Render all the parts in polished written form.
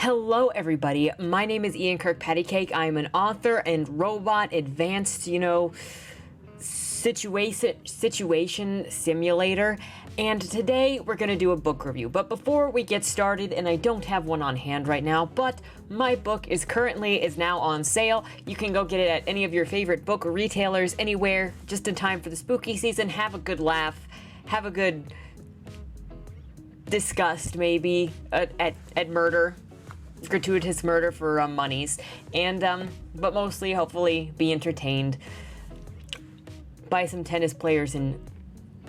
Hello, everybody. My name is Ian Kirkpatrick. I'm an author and robot advanced, situation simulator. And today we're going to do a book review. But before we get started, and I don't have one on hand right now, but my book is now on sale. You can go get it at any of your favorite book retailers anywhere, just in time for the spooky season. Have a good laugh. Have a good disgust, maybe, at murder. Gratuitous murder for monies, and but mostly hopefully be entertained by some tennis players in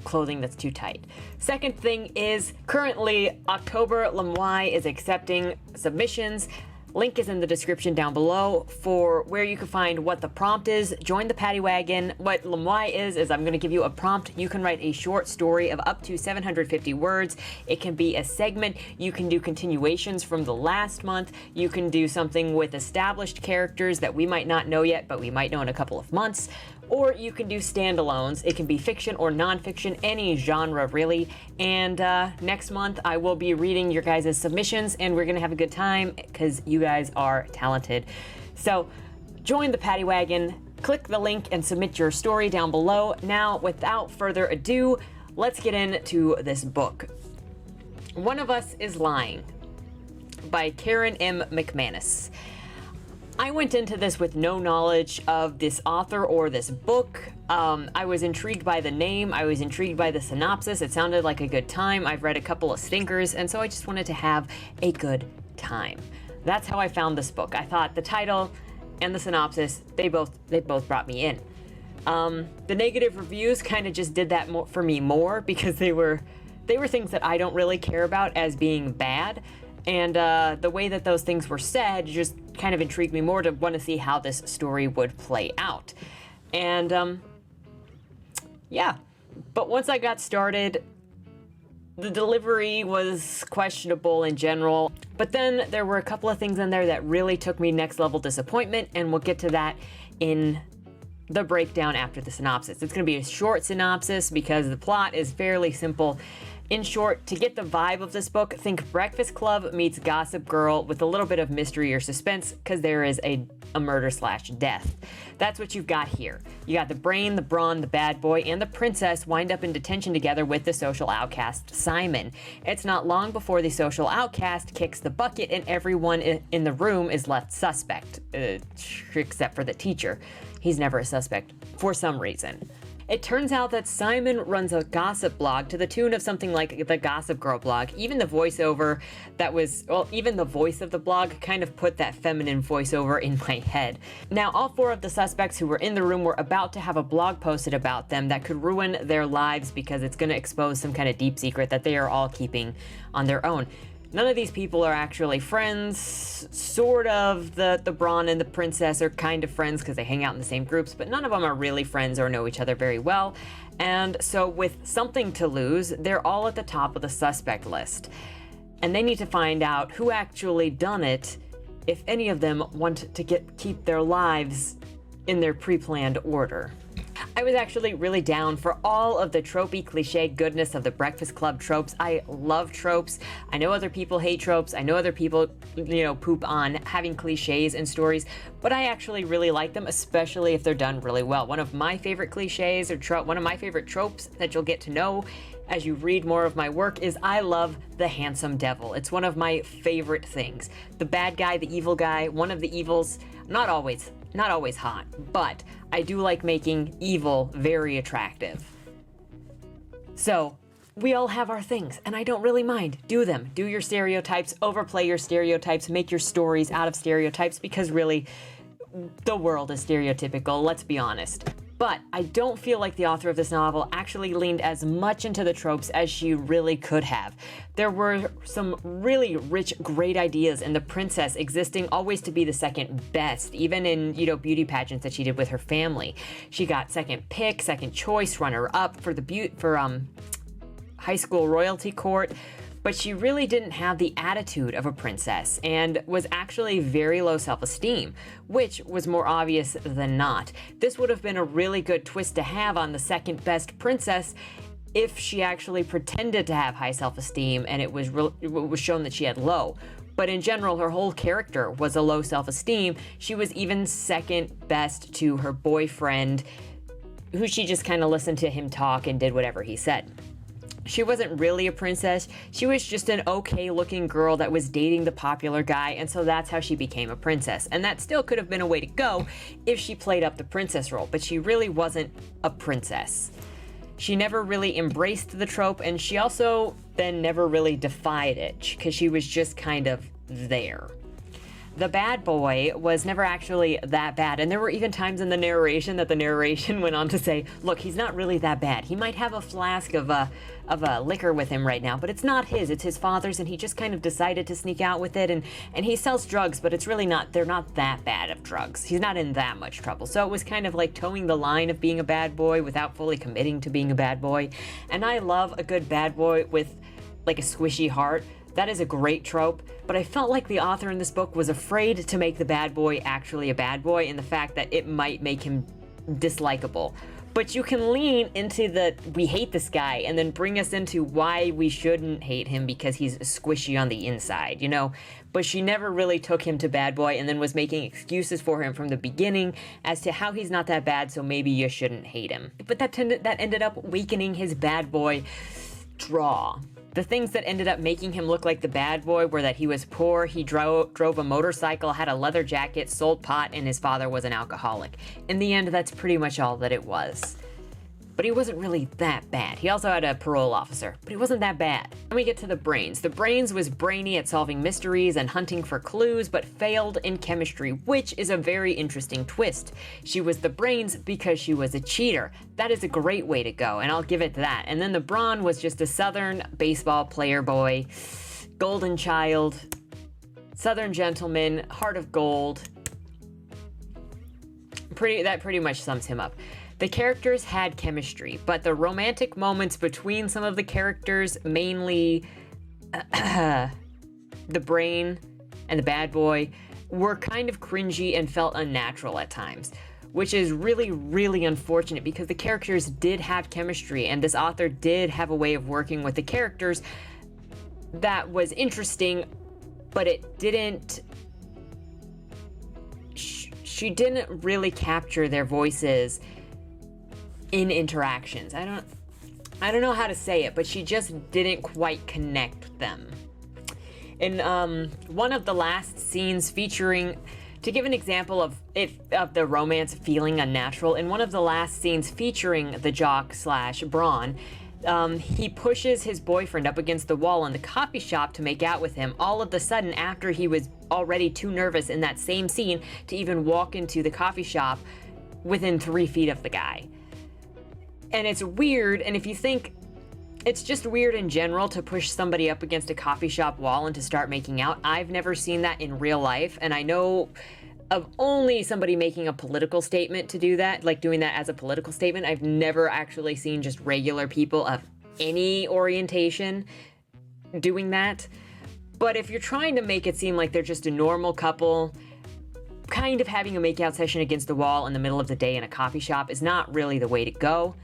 clothing that's too tight. Second thing is, currently October Lemoy is accepting submissions. Link is in the description down below for where you can find what the prompt is. Join the Patty Wagon. What Lemoy is I'm going to give you a prompt. You can write a short story of up to 750 words. It can be a segment. You can do continuations from the last month. You can do something with established characters that we might not know yet, but we might know in a couple of months. Or you can do standalones. It can be fiction or nonfiction, any genre really. And next month I will be reading your guys' submissions, and we're gonna have a good time because you guys are talented. So join the Patty Wagon, click the link and submit your story down below. Now, without further ado, let's get into this book. One of Us is Lying by Karen M. McManus. I went into this with no knowledge of this author or this book. I was intrigued by the name. I was intrigued by the synopsis. It sounded like a good time. I've read a couple of stinkers, and so I just wanted to have a good time. That's how I found this book. I thought the title and the synopsis, they both brought me in. The negative reviews kind of just did that for me more because they were things that I don't really care about as being bad. And the way that those things were said just kind of intrigued me more to want to see how this story would play out. And yeah, but once I got started, the delivery was questionable in general. But then there were a couple of things in there that really took me next level disappointment, and we'll get to that in the breakdown after the synopsis. It's going to be a short synopsis because the plot is fairly simple. In short, to get the vibe of this book, think Breakfast Club meets Gossip Girl with a little bit of mystery or suspense because there is a murder/death. That's what you've got here. You got the brain, the brawn, the bad boy, and the princess wind up in detention together with the social outcast, Simon. It's not long before the social outcast kicks the bucket and everyone in the room is left suspect, except for the teacher. He's never a suspect for some reason. It turns out that Simon runs a gossip blog to the tune of something like the Gossip Girl blog. Even the voiceover even the voice of the blog kind of put that feminine voiceover in my head. Now, all four of the suspects who were in the room were about to have a blog posted about them that could ruin their lives because it's going to expose some kind of deep secret that they are all keeping on their own. None of these people are actually friends. Sort of. The Brawn and the princess are kind of friends because they hang out in the same groups, but none of them are really friends or know each other very well. And so with something to lose, they're all at the top of the suspect list. And they need to find out who actually done it if any of them want to keep their lives in their pre-planned order. I was actually really down for all of the tropey cliche goodness of the Breakfast Club tropes. I love tropes. I know other people hate tropes. I know other people, poop on having cliches in stories, but I actually really like them, especially if they're done really well. One of my favorite cliches or one of my favorite tropes that you'll get to know as you read more of my work is I love the handsome devil. It's one of my favorite things. The bad guy, the evil guy, one of the evils, not always hot, but I do like making evil very attractive. So we all have our things, and I don't really mind. Do them. Do your stereotypes, overplay your stereotypes, make your stories out of stereotypes, because really, the world is stereotypical, let's be honest. But I don't feel like the author of this novel actually leaned as much into the tropes as she really could have. There were some really rich, great ideas in the princess existing always to be the second best, even in, beauty pageants that she did with her family. She got second pick, second choice, runner-up for high school royalty court. But she really didn't have the attitude of a princess and was actually very low self-esteem, which was more obvious than not. This would have been a really good twist to have on the second best princess if she actually pretended to have high self-esteem and it was shown that she had low. But in general, her whole character was a low self-esteem. She was even second best to her boyfriend, who she just kind of listened to him talk and did whatever he said. She wasn't really a princess. She was just an okay-looking girl that was dating the popular guy, and so that's how she became a princess. And that still could have been a way to go if she played up the princess role, but she really wasn't a princess. She never really embraced the trope, and she also then never really defied it, because she was just kind of there. The bad boy was never actually that bad, and there were even times in the narration that the narration went on to say, look, he's not really that bad. He might have a flask of liquor with him right now, but it's not his, it's his father's, and he just kind of decided to sneak out with it, and he sells drugs, but it's really not, they're not that bad of drugs. He's not in that much trouble. So it was kind of like towing the line of being a bad boy without fully committing to being a bad boy. And I love a good bad boy with like a squishy heart. That is a great trope, but I felt like the author in this book was afraid to make the bad boy actually a bad boy, and the fact that it might make him dislikable. But you can lean into the, we hate this guy, and then bring us into why we shouldn't hate him because he's squishy on the inside, you know? But she never really took him to bad boy and then was making excuses for him from the beginning as to how he's not that bad, so maybe you shouldn't hate him. But that ended up weakening his bad boy draw. The things that ended up making him look like the bad boy were that he was poor, he drove a motorcycle, had a leather jacket, sold pot, and his father was an alcoholic. In the end, that's pretty much all that it was. But he wasn't really that bad. He also had a parole officer, but he wasn't that bad. Then we get to the brains. The brains was brainy at solving mysteries and hunting for clues, but failed in chemistry, which is a very interesting twist. She was the brains because she was a cheater. That is a great way to go, and I'll give it that. And then the brawn was just a Southern baseball player boy, golden child, Southern gentleman, heart of gold. That pretty much sums him up. The characters had chemistry, but the romantic moments between some of the characters, mainly the brain and the bad boy, were kind of cringy and felt unnatural at times, which is really, really unfortunate because the characters did have chemistry, and this author did have a way of working with the characters that was interesting, but it didn't... She didn't really capture their voices in interactions. I don't know how to say it, but she just didn't quite connect them. In one of the last scenes featuring, to give an example of the romance feeling unnatural, in one of the last scenes featuring the jock / brawn, he pushes his boyfriend up against the wall in the coffee shop to make out with him, all of a sudden after he was already too nervous in that same scene to even walk into the coffee shop within 3 feet of the guy. And it's weird, and if you think, it's just weird in general to push somebody up against a coffee shop wall and to start making out. I've never seen that in real life, and I know of only somebody making a political statement to do that, like doing that as a political statement. I've never actually seen just regular people of any orientation doing that. But if you're trying to make it seem like they're just a normal couple, kind of having a makeout session against the wall in the middle of the day in a coffee shop is not really the way to go.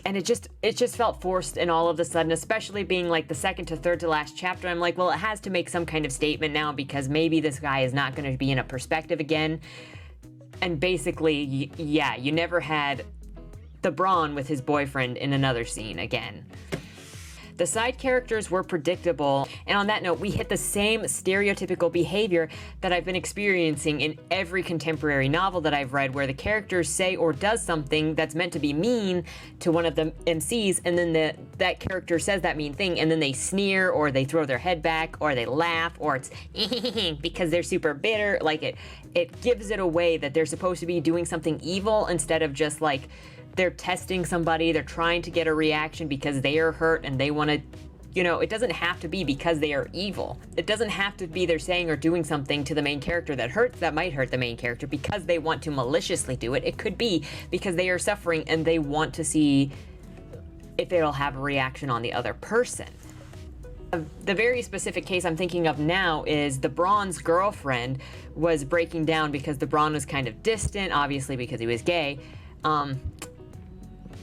And it just felt forced, and all of a sudden, especially being like the second to third to last chapter, I'm like, well, it has to make some kind of statement now because maybe this guy is not going to be in a perspective again. And basically, yeah, you never had the brawn with his boyfriend in another scene again. The side characters were predictable, and on that note, we hit the same stereotypical behavior that I've been experiencing in every contemporary novel that I've read, where the characters say or does something that's meant to be mean to one of the MCs, and then that character says that mean thing, and then they sneer, or they throw their head back, or they laugh, or it's because they're super bitter. Like, it gives it away that they're supposed to be doing something evil instead of just like, they're testing somebody, they're trying to get a reaction because they are hurt and they want to, you know, it doesn't have to be because they are evil. It doesn't have to be they're saying or doing something to the main character that might hurt the main character because they want to maliciously do it. It could be because they are suffering and they want to see if it'll have a reaction on the other person. The very specific case I'm thinking of now is the Brawn's girlfriend was breaking down because the Brawn was kind of distant, obviously because he was gay.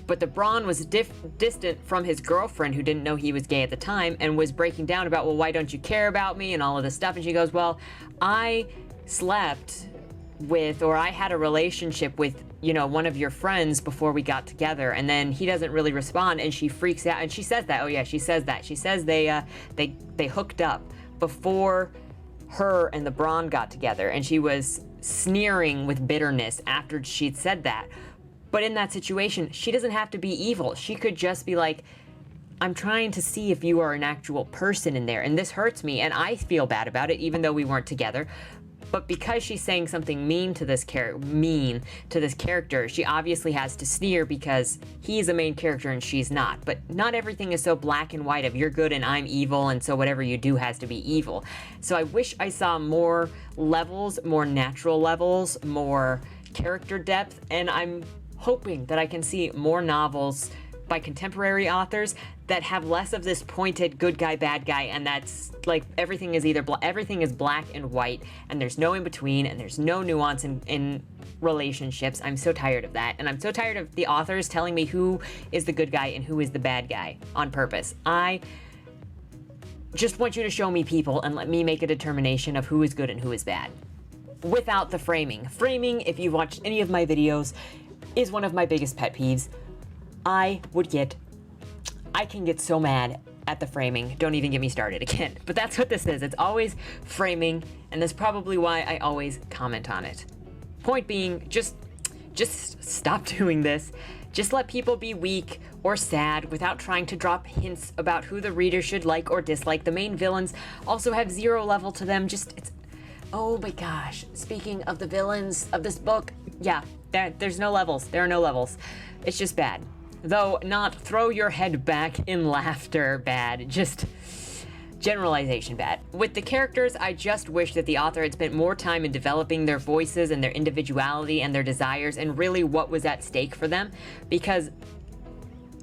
But the Braun was distant from his girlfriend, who didn't know he was gay at the time, and was breaking down about, well, why don't you care about me and all of this stuff. And she goes, well, I slept with, or I had a relationship with, you know, one of your friends before we got together. And then he doesn't really respond, and she freaks out. And she says that, oh yeah, she says that. She says they hooked up before her and the Braun got together, and she was sneering with bitterness after she'd said that. But in that situation, she doesn't have to be evil. She could just be like, I'm trying to see if you are an actual person in there, and this hurts me, and I feel bad about it, even though we weren't together. But because she's saying something mean to this character, she obviously has to sneer because he's a main character and she's not. But not everything is so black and white of you're good and I'm evil, and so whatever you do has to be evil. So I wish I saw more levels, more natural levels, more character depth, and I'm hoping that I can see more novels by contemporary authors that have less of this pointed good guy, bad guy, and that's like everything is either everything is black and white, and there's no in between, and there's no nuance in relationships. I'm so tired of that, and I'm so tired of the authors telling me who is the good guy and who is the bad guy on purpose. I just want you to show me people and let me make a determination of who is good and who is bad, without the framing. Framing, if you've watched any of my videos, is one of my biggest pet peeves. I can get so mad at the framing. Don't even get me started again. But that's what this is. It's always framing, and that's probably why I always comment on it. Point being, just stop doing this. Just let people be weak or sad without trying to drop hints about who the reader should like or dislike. The main villains also have zero level to them. Oh my gosh. Speaking of the villains of this book, yeah, there's no levels. There are no levels. It's just bad. Though not throw your head back in laughter bad, just generalization bad. With the characters, I just wish that the author had spent more time in developing their voices and their individuality and their desires and really what was at stake for them, because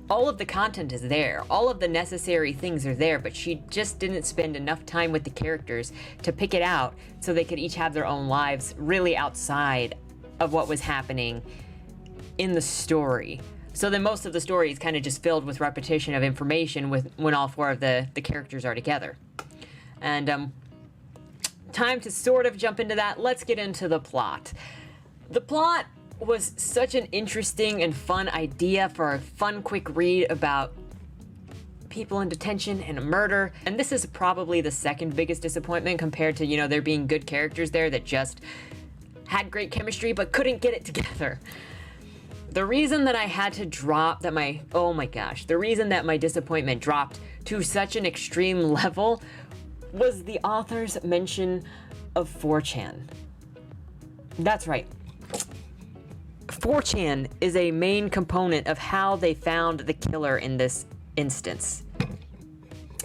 all of the content is there, all of the necessary things are there, but she just didn't spend enough time with the characters to pick it out so they could each have their own lives really outside of what was happening in the story. So then most of the story is kind of just filled with repetition of information when all four of the characters are together. And time to sort of jump into that. Let's get into the plot. The plot was such an interesting and fun idea for a fun, quick read about people in detention and a murder. And this is probably the second biggest disappointment compared to, you know, there being good characters there that just had great chemistry but couldn't get it together. The reason that I had to drop that the reason that my disappointment dropped to such an extreme level was the author's mention of 4chan. That's right. 4chan is a main component of how they found the killer in this instance.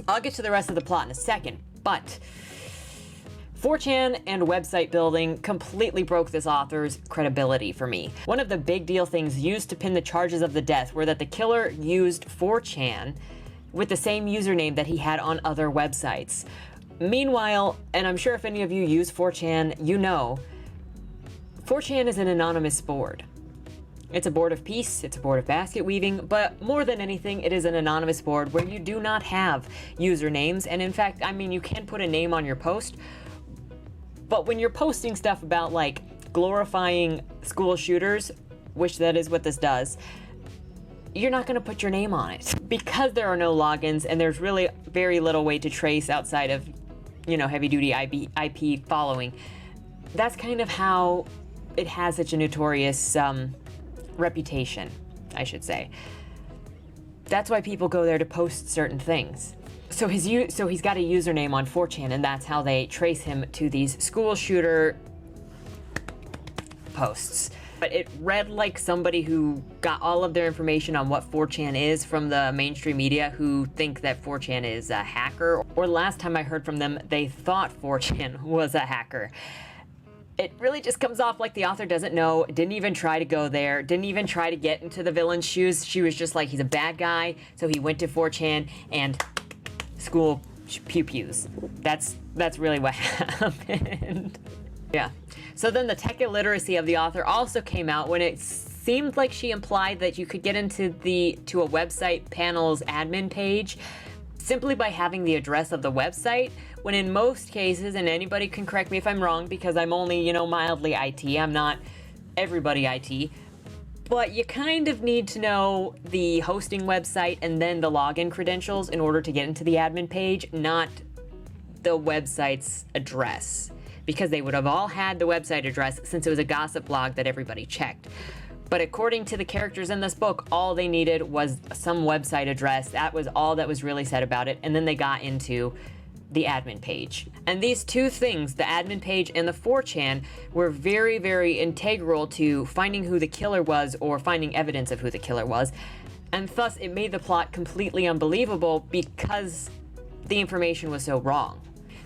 I'll get to the rest of the plot in a second, but 4chan and website building completely broke this author's credibility for me. One of the big deal things used to pin the charges of the death were that the killer used 4chan with the same username that he had on other websites. Meanwhile, and I'm sure if any of you use 4chan, you know, 4chan is an anonymous board. It's a board of peace, it's a board of basket weaving, but more than anything, it is an anonymous board where you do not have usernames. And in fact, I mean, you can put a name on your post, but when you're posting stuff about like glorifying school shooters, which that is what this does, you're not going to put your name on it. Because there are no logins and there's really very little way to trace outside of, you know, heavy duty IP following. That's kind of how it has such a notorious reputation, I should say. That's why people go there to post certain things. So he's got a username on 4chan, and that's how they trace him to these school shooter posts. But it read like somebody who got all of their information on what 4chan is from the mainstream media, who think that 4chan is a hacker. Or last time I heard from them, they thought 4chan was a hacker. It really just comes off like the author doesn't know, didn't even try to go there, didn't even try to get into the villain's shoes. She was just like, he's a bad guy, so he went to 4chan and school pew-pews. That's really what happened. Yeah. So then the tech illiteracy of the author also came out when it seemed like she implied that you could get into to a website panel's admin page simply by having the address of the website, when in most cases, and anybody can correct me if I'm wrong because I'm only, mildly IT, I'm not everybody IT, but you kind of need to know the hosting website and then the login credentials in order to get into the admin page, not the website's address, because they would have all had the website address since it was a gossip blog that everybody checked. But according to the characters in this book, all they needed was some website address. That was all that was really said about it. And then they got into the admin page. And these two things, the admin page and the 4chan, were very, very integral to finding who the killer was or finding evidence of who the killer was. And thus it made the plot completely unbelievable because the information was so wrong.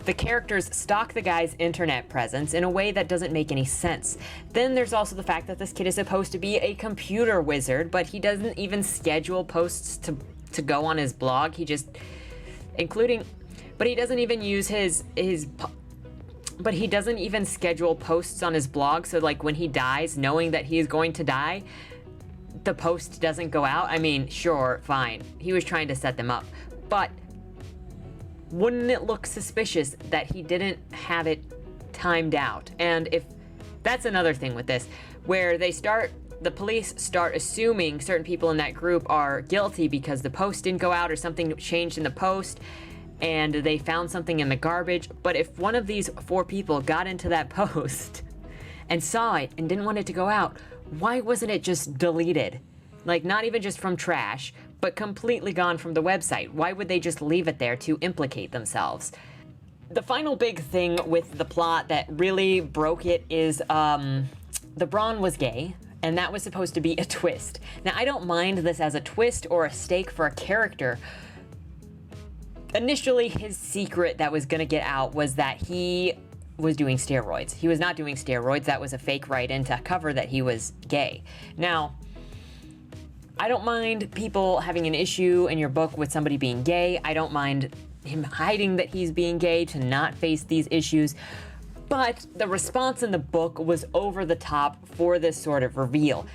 The characters stalk the guy's internet presence in a way that doesn't make any sense. Then there's also the fact that this kid is supposed to be a computer wizard, but he doesn't even schedule posts to go on his blog. He just, but he doesn't even use but he doesn't even schedule posts on his blog. So like when he dies, knowing that he is going to die, the post doesn't go out. I mean, sure, fine. He was trying to set them up, but wouldn't it look suspicious that he didn't have it timed out? And if that's another thing with this, where the police start assuming certain people in that group are guilty because the post didn't go out or something changed in the post and they found something in the garbage. But if one of these 4 people got into that post and saw it and didn't want it to go out, why wasn't it just deleted? Like, not even just from trash, but completely gone from the website. Why would they just leave it there to implicate themselves? The final big thing with the plot that really broke it is the Braun was gay, and that was supposed to be a twist. Now, I don't mind this as a twist or a stake for a character. Initially, his secret that was gonna get out was that he was doing steroids. He was not doing steroids. That was a fake write-in to cover that he was gay. Now, I don't mind people having an issue in your book with somebody being gay. I don't mind him hiding that he's being gay to not face these issues. But the response in the book was over the top for this sort of reveal.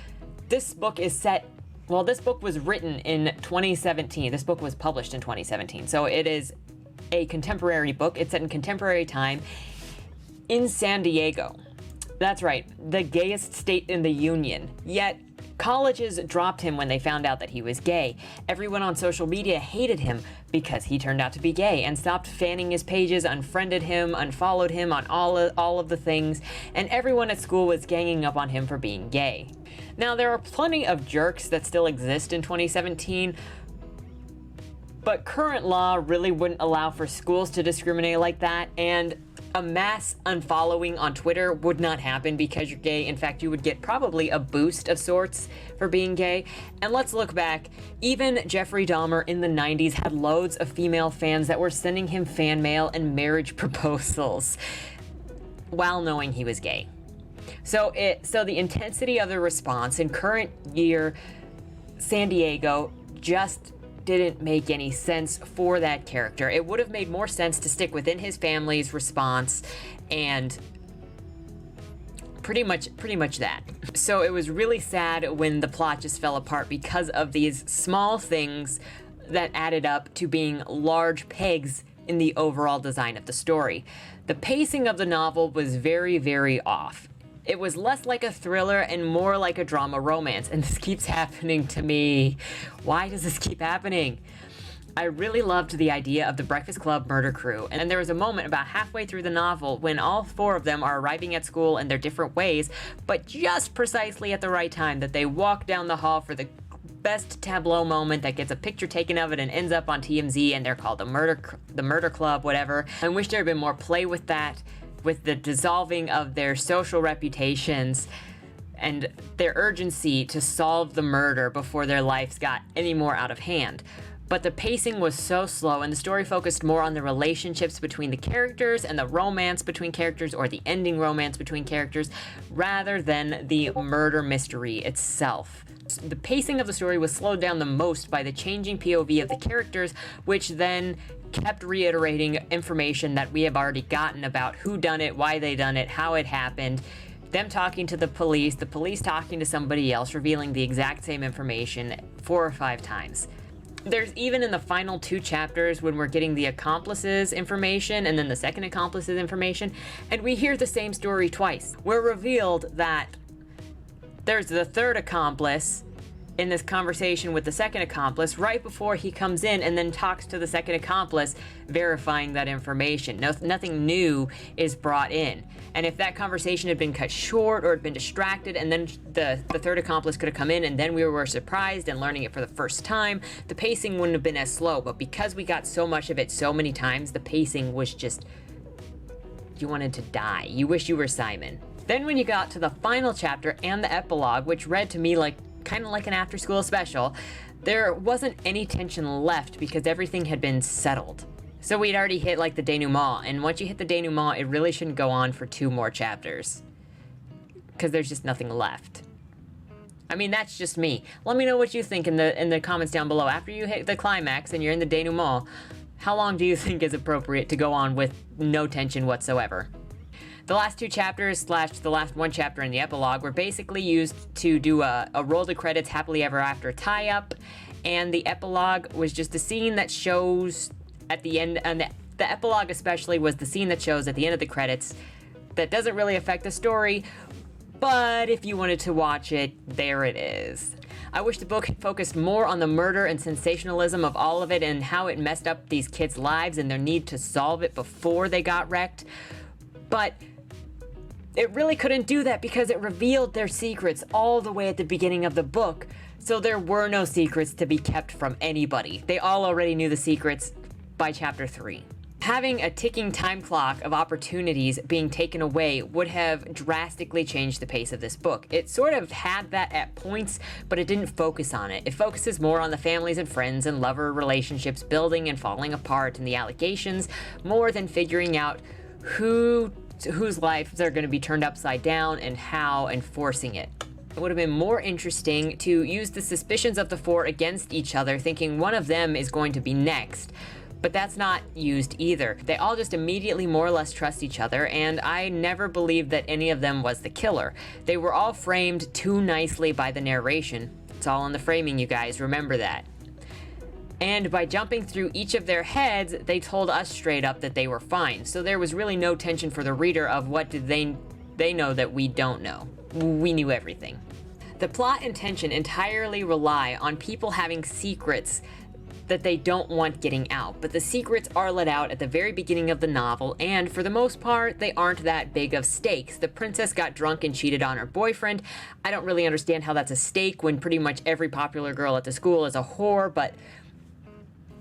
This book was written in 2017. This book was published in 2017. So it is a contemporary book. It's set in contemporary time in San Diego. That's right, the gayest state in the union. Yet, colleges dropped him when they found out that he was gay. Everyone on social media hated him because he turned out to be gay and stopped fanning his pages, unfriended him, unfollowed him on all of the things, and everyone at school was ganging up on him for being gay. Now, there are plenty of jerks that still exist in 2017, but current law really wouldn't allow for schools to discriminate like that, and a mass unfollowing on Twitter would not happen because you're gay. In fact, you would get probably a boost of sorts for being gay. And let's look back. Even Jeffrey Dahmer in the 90s had loads of female fans that were sending him fan mail and marriage proposals while knowing he was gay. So the intensity of the response in current year San Diego just didn't make any sense for that character. It would have made more sense to stick within his family's response and pretty much that. So it was really sad when the plot just fell apart because of these small things that added up to being large pegs in the overall design of the story. The pacing of the novel was very, very off. It was less like a thriller and more like a drama romance, and this keeps happening to me. Why does this keep happening? I really loved the idea of the Breakfast Club murder crew, and there was a moment about halfway through the novel when all 4 of them are arriving at school in their different ways, but just precisely at the right time that they walk down the hall for the best tableau moment that gets a picture taken of it and ends up on TMZ, and they're called the murder club, whatever. I wish there had been more play with that, with the dissolving of their social reputations and their urgency to solve the murder before their lives got any more out of hand. But the pacing was so slow, and the story focused more on the relationships between the characters and the romance between characters, or the ending romance between characters, rather than the murder mystery itself. The pacing of the story was slowed down the most by the changing POV of the characters, which then kept reiterating information that we have already gotten about who done it, why they done it, how it happened, them talking to the police talking to somebody else, revealing the exact same information 4 or 5 times. There's even in the final 2 chapters when we're getting the accomplices information and then the second accomplice's information, and we hear the same story twice. We're revealed that there's the third accomplice in this conversation with the second accomplice right before he comes in and then talks to the second accomplice, verifying that information. Nothing new is brought in. And if that conversation had been cut short or had been distracted, and then the third accomplice could have come in and then we were surprised and learning it for the first time, the pacing wouldn't have been as slow. But because we got so much of it so many times, the pacing was just, you wanted to die. You wish you were Simon. Then when you got to the final chapter and the epilogue, which read to me like kind of like an after-school special, there wasn't any tension left because everything had been settled. So we'd already hit like the denouement, and once you hit the denouement, it really shouldn't go on for 2 more chapters because there's just nothing left. I mean, that's just me. Let me know what you think in the comments down below. After you hit the climax and you're in the denouement, how long do you think is appropriate to go on with no tension whatsoever? The last 2 chapters / the last 1 chapter in the epilogue were basically used to do a roll the credits happily ever after tie-up, and the epilogue was just a scene that shows at the end, and the epilogue especially was the scene that shows at the end of the credits that doesn't really affect the story, but if you wanted to watch it, there it is. I wish the book had focused more on the murder and sensationalism of all of it and how it messed up these kids' lives and their need to solve it before they got wrecked, but it really couldn't do that because it revealed their secrets all the way at the beginning of the book, so there were no secrets to be kept from anybody. They all already knew the secrets by chapter 3. Having a ticking time clock of opportunities being taken away would have drastically changed the pace of this book. It sort of had that at points, but it didn't focus on it. It focuses more on the families and friends and lover relationships building and falling apart and the allegations, more than figuring out whose lives are going to be turned upside down and how, and forcing it. It would have been more interesting to use the suspicions of the 4 against each other, thinking one of them is going to be next. But that's not used either. They all just immediately more or less trust each other, and I never believed that any of them was the killer. They were all framed too nicely by the narration. It's all in the framing, you guys, remember that. And by jumping through each of their heads, they told us straight up that they were fine. So there was really no tension for the reader of what did they know that we don't know. We knew everything. The plot and tension entirely rely on people having secrets that they don't want getting out, but the secrets are let out at the very beginning of the novel, and for the most part, they aren't that big of stakes. The princess got drunk and cheated on her boyfriend. I don't really understand how that's a stake when pretty much every popular girl at the school is a whore, but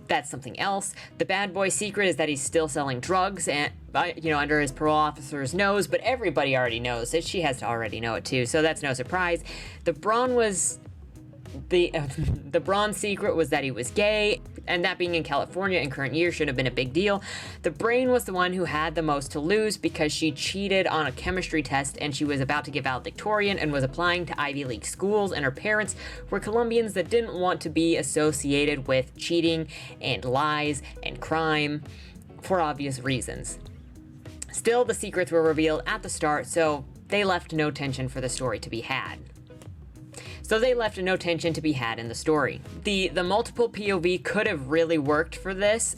that's something else. The bad boy's secret is that he's still selling drugs and, under his parole officer's nose, but everybody already knows it. She has to already know it too, so that's no surprise. The Braun secret was that he was gay, and that being in California in current year should have been a big deal. The Brain was the one who had the most to lose because she cheated on a chemistry test and she was about to give valedictorian and was applying to Ivy League schools, and her parents were Colombians that didn't want to be associated with cheating and lies and crime for obvious reasons. Still, the secrets were revealed at the start, so they left no tension for the story to be had. So they left no tension to be had in the story. The multiple POV could have really worked for this,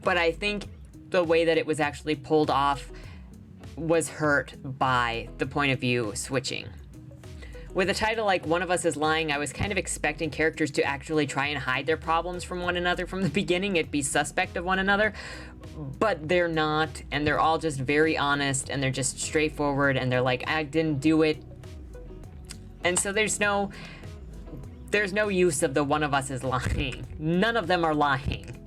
but I think the way that it was actually pulled off was hurt by the point of view switching. With a title like One of Us is Lying, I was kind of expecting characters to actually try and hide their problems from one another from the beginning. It'd be suspect of one another, but they're not, and they're all just very honest, and they're just straightforward, and they're like, I didn't do it. And so there's no use of the one of us is lying. None of them are lying.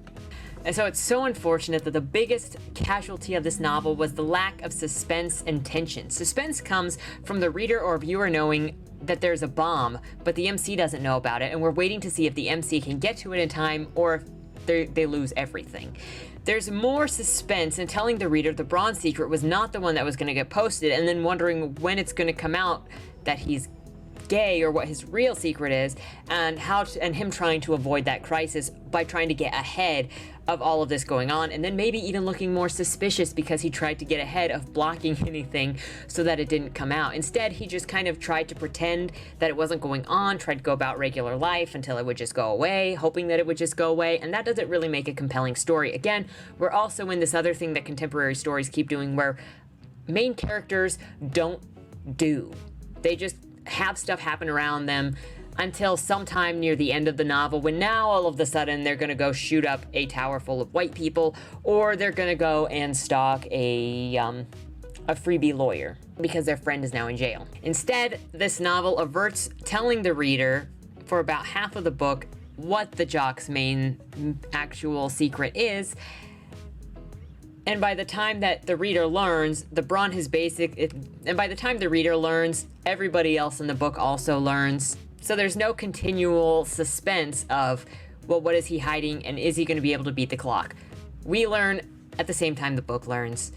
And so it's so unfortunate that the biggest casualty of this novel was the lack of suspense and tension. Suspense comes from the reader or viewer knowing that there's a bomb, but the MC doesn't know about it, and we're waiting to see if the MC can get to it in time or if they lose everything. There's more suspense in telling the reader the Braun secret was not the one that was going to get posted, and then wondering when it's going to come out that he's gay or what his real secret is, and him trying to avoid that crisis by trying to get ahead of all of this going on, and then maybe even looking more suspicious because he tried to get ahead of blocking anything so that it didn't come out. Instead, he just kind of tried to pretend that it wasn't going on, tried to go about regular life until it would just go away, hoping that it would just go away, and that doesn't really make a compelling story. Again, we're also in this other thing that contemporary stories keep doing where main characters don't do. They just have stuff happen around them until sometime near the end of the novel, when now all of a sudden they're going to go shoot up a tower full of white people, or they're going to go and stalk a freebie lawyer because their friend is now in jail. Instead, this novel averts telling the reader for about half of the book what the jock's main actual secret is. And by the time that the reader learns, by the time the reader learns, everybody else in the book also learns. So there's no continual suspense of, well, what is he hiding and is he going to be able to beat the clock? We learn at the same time the book learns.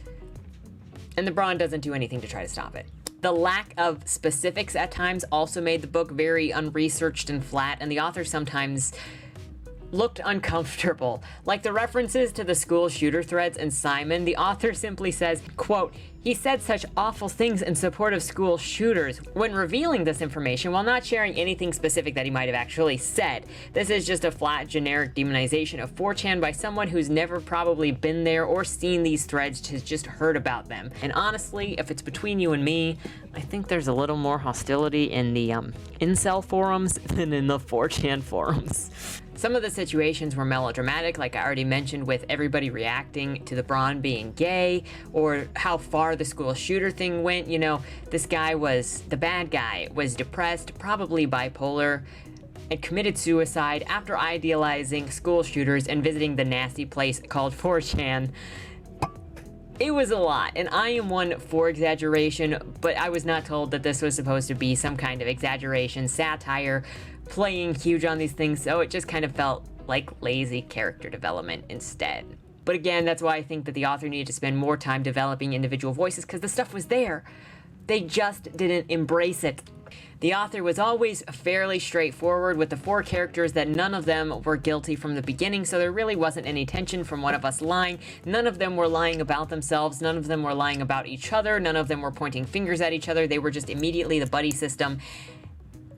And the Braun doesn't do anything to try to stop it. The lack of specifics at times also made the book very unresearched and flat, and the author sometimes looked uncomfortable. Like the references to the school shooter threads and Simon, the author simply says, quote, "He said such awful things in support of school shooters," when revealing this information while not sharing anything specific that he might have actually said. This is just a flat, generic demonization of 4chan by someone who's never probably been there or seen these threads, has just heard about them. And honestly, if it's between you and me, I think there's a little more hostility in the incel forums than in the 4chan forums. Some of the situations were melodramatic, like I already mentioned, with everybody reacting to the Braun being gay, or how far the school shooter thing went. You know, this guy the bad guy was depressed, probably bipolar, and committed suicide after idealizing school shooters and visiting the nasty place called 4chan. It was a lot, and I am one for exaggeration, but I was not told that this was supposed to be some kind of exaggeration, satire, playing huge on these things, so it just kind of felt like lazy character development instead. But again, that's why I think that the author needed to spend more time developing individual voices, because the stuff was there. They just didn't embrace it. The author was always fairly straightforward with the 4 characters, that none of them were guilty from the beginning, so there really wasn't any tension from one of us lying. None of them were lying about themselves, none of them were lying about each other, none of them were pointing fingers at each other. They were just immediately the buddy system,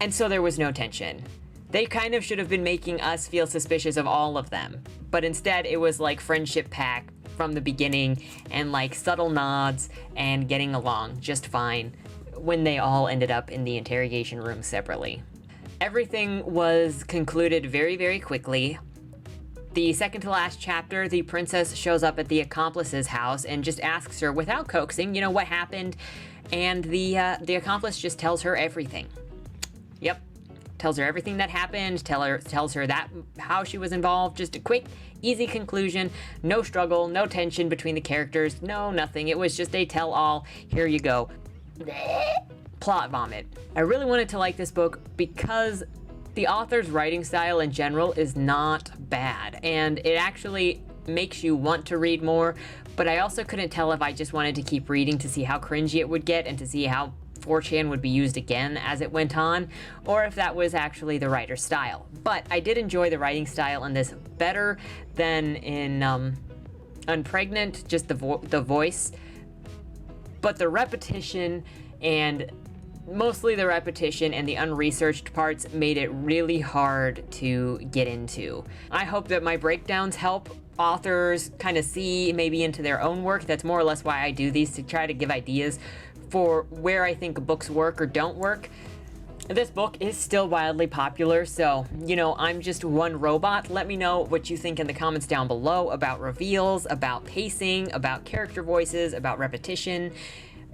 and so there was no tension. They kind of should have been making us feel suspicious of all of them, but instead it was like friendship pack from the beginning, and like subtle nods and getting along just fine when they all ended up in the interrogation room separately. Everything was concluded very, very quickly. The second to last chapter, the princess shows up at the accomplice's house and just asks her, without coaxing, you know, what happened, and the accomplice just tells her everything. Yep. Tells her everything that happened, tells her that how she was involved. Just a quick, easy conclusion. No struggle, no tension between the characters, no nothing. It was just a tell-all. Here you go. Plot vomit. I really wanted to like this book because the author's writing style in general is not bad, and it actually makes you want to read more, but I also couldn't tell if I just wanted to keep reading to see how cringy it would get and to see how 4chan would be used again as it went on, or if that was actually the writer's style. But I did enjoy the writing style in this better than in Unpregnant, just the voice. But the repetition, and mostly the repetition and the unresearched parts, made it really hard to get into. I hope that my breakdowns help authors kind of see maybe into their own work. That's more or less why I do these, to try to give ideas for where I think books work or don't work. This book is still wildly popular, so, you know, I'm just one robot. Let me know what you think in the comments down below about reveals, about pacing, about character voices, about repetition,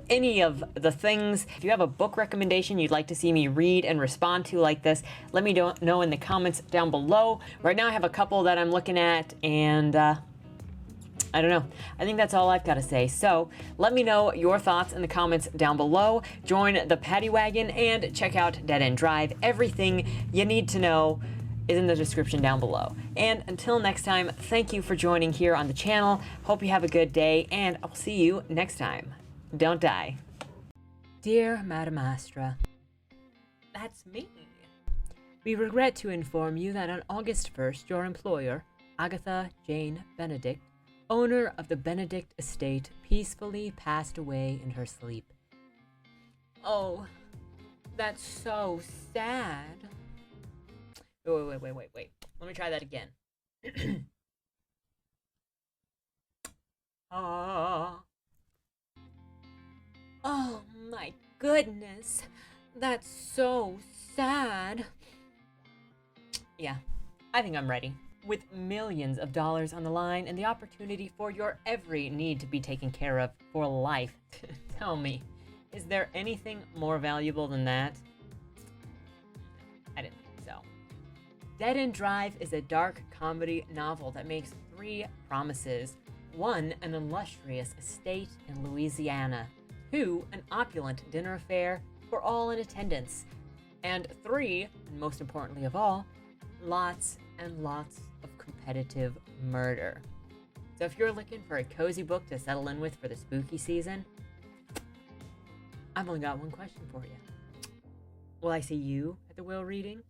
any of the things. If you have a book recommendation you'd like to see me read and respond to like this, let me know in the comments down below. Right now I have a couple that I'm looking at, and I don't know. I think that's all I've got to say. So let me know your thoughts in the comments down below. Join the Paddy Wagon and check out Dead End Drive. Everything you need to know is in the description down below. And until next time, thank you for joining here on the channel. Hope you have a good day, and I'll see you next time. Don't die. Dear Madam Astra, That's me. We regret to inform you that on August 1st, your employer, Agatha Jane Benedict, owner of the Benedict estate, peacefully passed away in her sleep. Oh, that's so sad. Wait. Let me try that again. Oh my goodness. That's so sad. Yeah, I think I'm ready. With millions of dollars on the line and the opportunity for your every need to be taken care of for life, tell me, is there anything more valuable than that? I didn't think so. Dead End Drive is a dark comedy novel that makes 3 promises. 1, an illustrious estate in Louisiana. 2, an opulent dinner affair for all in attendance. And 3, and most importantly of all, lots and lots of competitive murder. So if you're looking for a cozy book to settle in with for the spooky season, I've only got one question for you. Will I see you at the will reading?